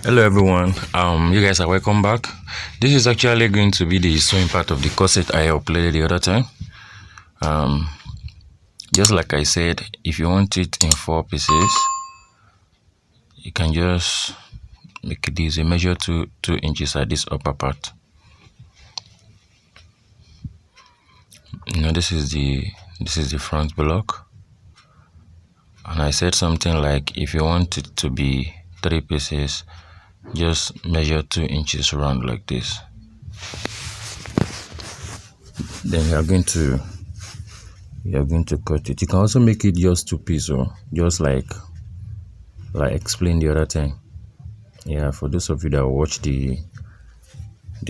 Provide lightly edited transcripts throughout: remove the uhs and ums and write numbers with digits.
Hello everyone, you guys are welcome back. This is actually going to be the sewing part of the corset I uploaded the other time. Just like I said, if you want it in 4 pieces, you can just make this a measure 2 inches at this upper part. This is the front block, and I said something like if you want it to be 3 pieces, just measure 2 inches round like this. Then you are going to cut it. You can also make it just 2 pieces, or just like explained the other time. Yeah, for those of you that watch the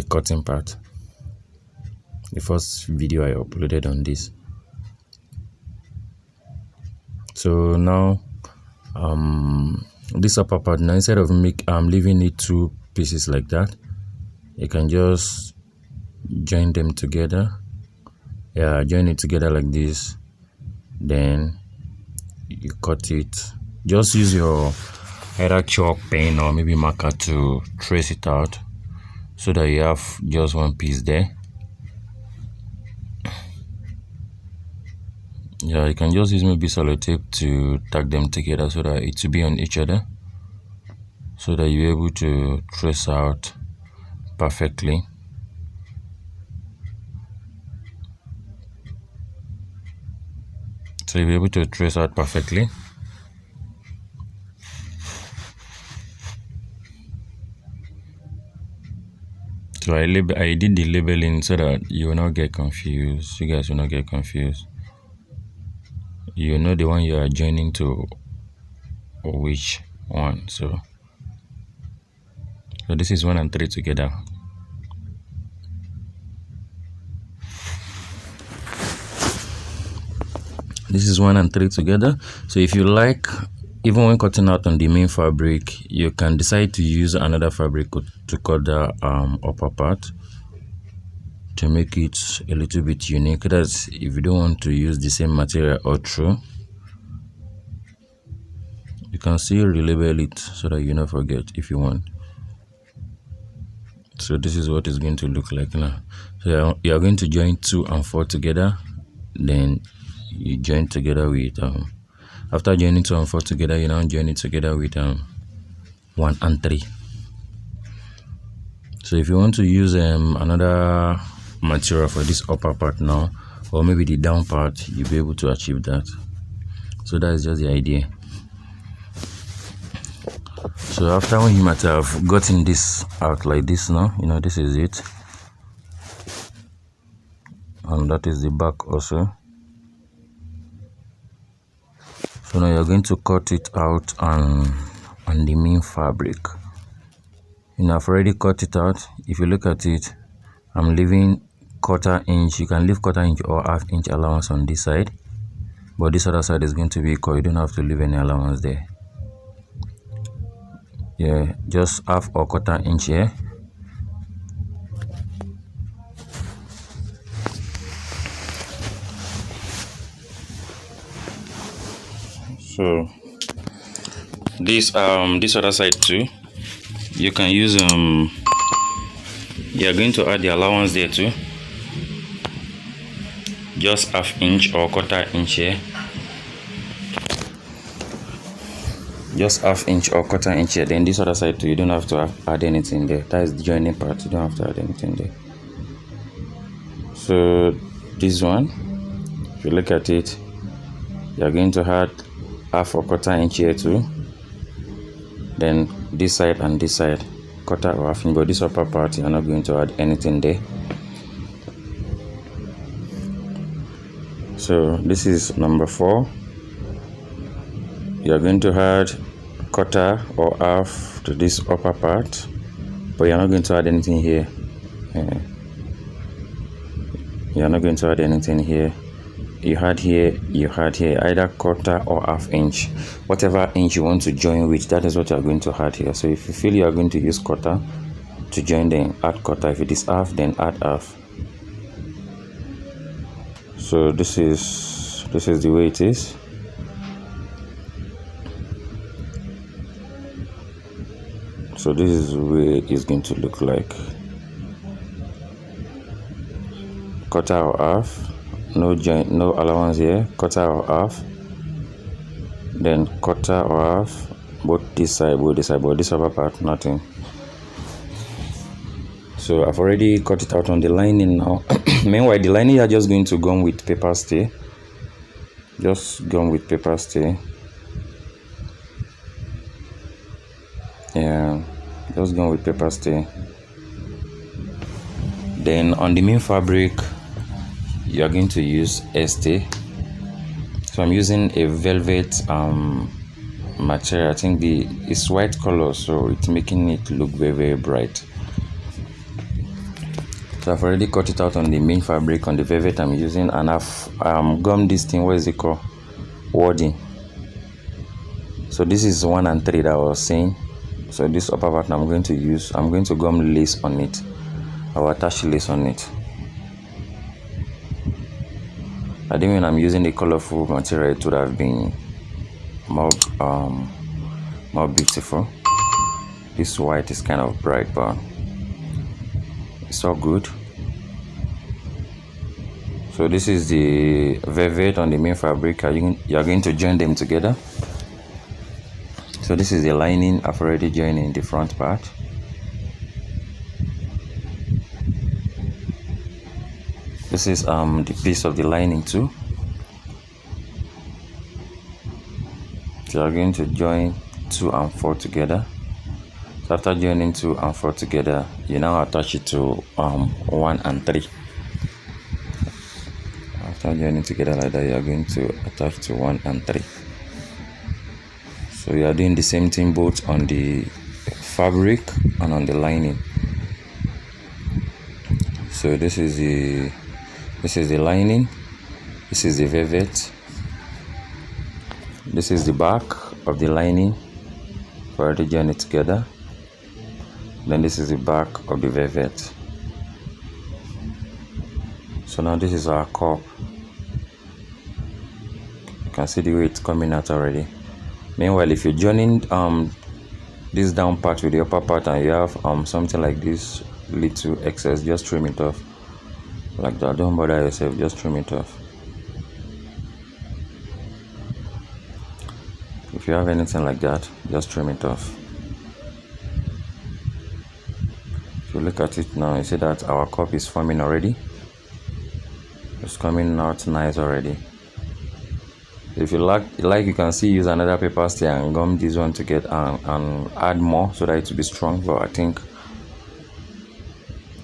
cutting part, the first video I uploaded on this. So now this upper part, now instead of leaving it 2 pieces like that, you can just join them together. Yeah, join it together like this, then you cut it. Just use your either chalk pen or maybe marker to trace it out so that you have just 1 piece there. Yeah, you can just use maybe sellotape to tag them together so that it will be on each other, so that you're able to trace out perfectly. So you'll be able to trace out perfectly. So I did the labeling so that you will not get confused. You guys will not get confused. You know the one you are joining to, or which one. So this is 1 and 3 together. This is 1 and 3 together. So if you like, even when cutting out on the main fabric, you can decide to use another fabric to cut the upper part to make it a little bit unique. That's if you don't want to use the same material all through. You can still relabel it so that you don't forget if you want. So this is what it's going to look like now. So you are going to join 2 and 4 together, then you join together with after joining 2 and 4 together, you now join it together with 1 and 3. So if you want to use another material for this upper part now, or maybe the down part, you'll be able to achieve that. So that is just the idea. So after when you might have gotten this out like this now, this is it, and that is the back also. So now you're going to cut it out on the main fabric. I've already cut it out. If you look at it, I'm leaving 1/4 inch. You can leave 1/4 inch or 1/2 inch allowance on this side, but this other side is going to be equal. You don't have to leave any allowance there. Yeah, just 1/2 or 1/4 inch here. So this other side too, you can use you are going to add the allowance there too, just 1/2 inch or 1/4 inch here. Just 1/2 inch or 1/4 inch here. Then this other side too, you don't have to add anything there. That is the joining part. You don't have to add anything there. So this one, if you look at it, you are going to add 1/2 or 1/4 inch here too. Then this side and this side, 1/4 or 1/2 inch. But this upper part, you are not going to add anything there. So this is number 4. You are going to add 1/4 or 1/2 to this upper part, but you are not going to add anything here. You are not going to add anything here. You had here, either 1/4 or 1/2 inch, whatever inch you want to join with, that is what you are going to add here. So if you feel you are going to use 1/4 to join, then add 1/4. If it is 1/2, then add 1/2. So this is the way it is. So this is the way it's going to look like. Quarter or half, no joint, no allowance here. Quarter or half, then quarter or half, both this side, but this upper part, nothing. So I've already cut it out on the lining now. Meanwhile, the lining are just going to gum with paper stay. Just gum with paper stay. Yeah, just gum with paper stay. Then on the main fabric, you are going to use stay. So I'm using a velvet material. I think it's white color, so it's making it look very, very bright. So I've already cut it out on the main fabric on the velvet I'm using, and I've gummed this thing. What is it called? Wording. So this is 1 and 3 that I was saying. So this upper part I'm going to gum lace on it. I will attach lace on it. I think when I'm using the colorful material, it would have been more beautiful. This white is kind of bright, but it's all good. So this is the velvet on the main fabric. You are going to join them together. So this is the lining. I've already joined in the front part. This is the piece of the lining too. So you are going to join 2 and 4 together. So after joining 2 and 4 together, you now attach it to 1 and 3. After joining together like that, you are going to attach to 1 and 3. So you are doing the same thing both on the fabric and on the lining. So this is the lining. This is the velvet. This is the back of the lining. We already join it together. Then this is the back of the velvet. So now this is our cup. You can see the way it's coming out already. Meanwhile, if you're joining this down part with the upper part and you have something like this little excess, just trim it off like that. Don't bother yourself, just trim it off. If you have anything like that, just trim it off. If you look at it now, you see that our cup is forming already. It's coming out nice already. If you like, you can see use another paper stay and gum this one to get and add more so that it will be strong. But I think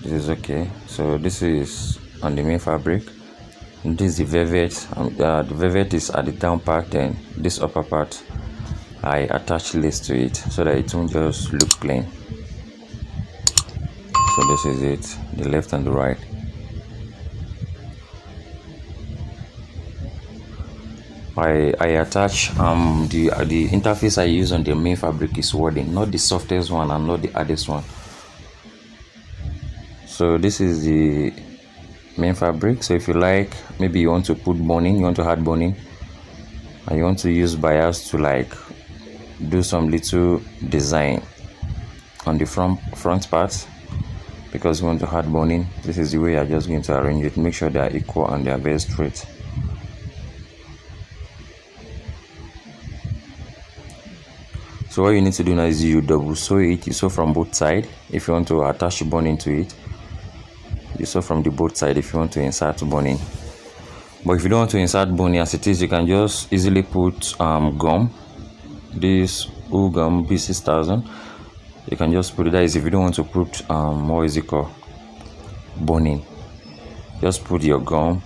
this is okay. So this is on the main fabric. This is the velvet. The velvet is at the down part, and this upper part I attach lace to it so that it won't just look plain. So this is it, the left and the right. I attach the interface I use on the main fabric is wording, not the softest one and not the hardest one. So this is the main fabric. So if you like, maybe you want to put boning, you want to add boning, and you want to use bias to like do some little design on the front part, because you want to add boning, this is the way you're just going to arrange it. Make sure they are equal and they are very straight. So what you need to do now is you double sew it. You sew from both sides if you want to attach boning to it. You sew from the both sides if you want to insert boning. But if you don't want to insert boning as it is, you can just easily put gum. This wool gum B6000. You can just put it. That is if you don't want to put what is it called, boning. Just put your gum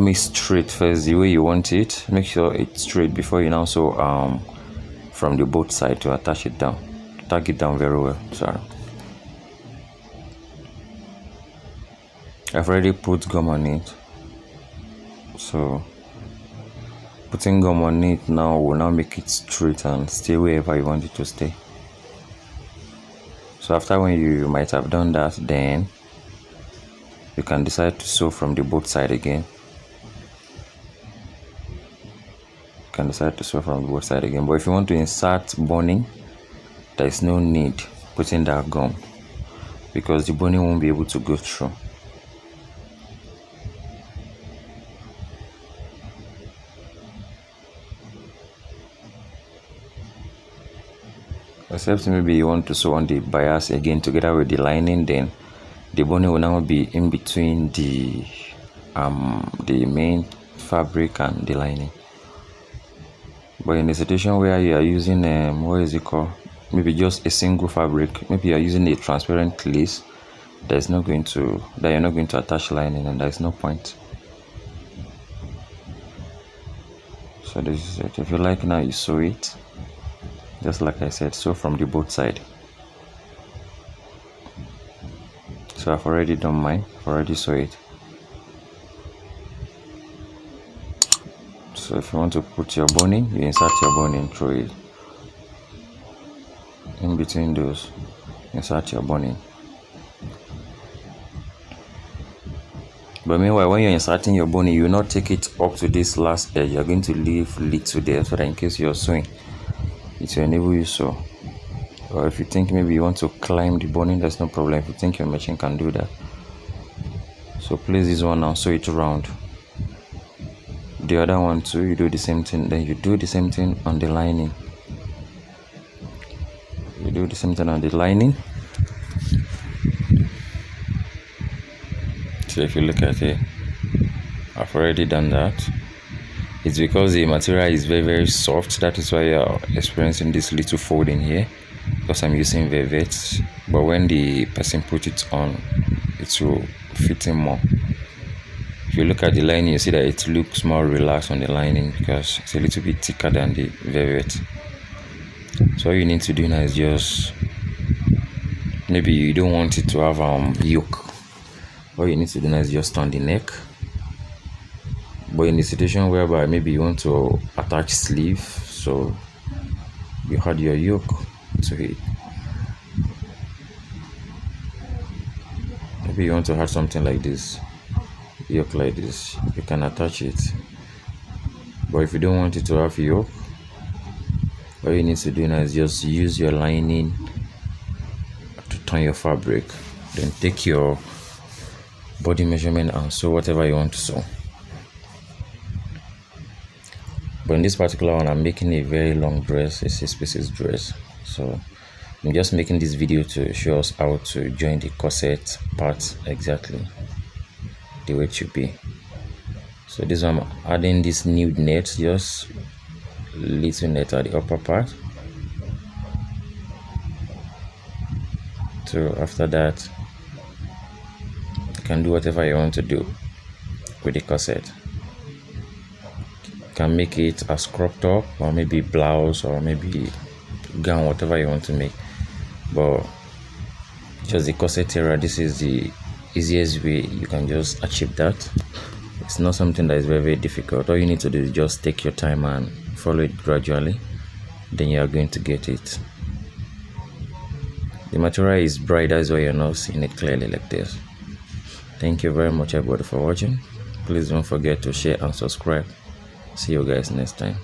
it straight first the way you want it. Make sure it's straight before you now sew from the both side to attach it down. Tag it down very well. Sorry, I've already put gum on it. So putting gum on it now will now make it straight and stay wherever you want it to stay. So after when you might have done that, then you can decide to sew from the both side again. But if you want to insert boning, there is no need putting that gum, because the boning won't be able to go through. Except maybe you want to sew on the bias again together with the lining, then the boning will now be in between the main fabric and the lining. But in a situation where you are using what is it called, maybe just a single fabric, maybe you are using a transparent lace, you're not going to attach lining, and there's no point. So this is it. If you like, now you sew it just like I said, sew from the both side. So I've already done mine, I've already sew it. So if you want to put your boning, you insert your boning through it. In between those, insert your boning. But meanwhile, when you're inserting your boning, you will not take it up to this last edge. You're going to leave little there, so that in case you're sewing, it will enable you sew. Or if you think maybe you want to climb the boning, there's no problem. If you think your machine can do that. So place this one and sew it round. The other one too, you do the same thing. Then you do the same thing on the lining. You do the same thing on the lining. So if you look at it, I've already done that. It's because the material is very, very soft. That is why you're experiencing this little folding here, because I'm using velvet. But when the person put it on, it will fit in more. If you look at the lining, you see that it looks more relaxed on the lining because it's a little bit thicker than the velvet. So all you need to do now is just, maybe you don't want it to have yoke. All you need to do now is just turn the neck. But in the situation whereby maybe you want to attach sleeve, so you had your yoke to it. Maybe you want to have something like this, yoke like this, you can attach it. But if you don't want it to have yoke, all you need to do now is just use your lining to turn your fabric, then take your body measurement and sew whatever you want to sew. But in this particular one, I'm making a very long dress, a 6 pieces dress. So I'm just making this video to show us how to join the corset part exactly the way it should be. So this one, I'm adding this nude net, just little net at the upper part. So after that, you can do whatever you want to do with the corset. You can make it as crop top, or maybe blouse, or maybe gown, whatever you want to make. But just the corset area, this is the easiest way you can just achieve that. It's not something that is very, very difficult. All you need to do is just take your time and follow it gradually, then you are going to get it. The material is bright, that's why you're not seeing it clearly like this. Thank you very much everybody for watching. Please don't forget to share and subscribe. See you guys next time.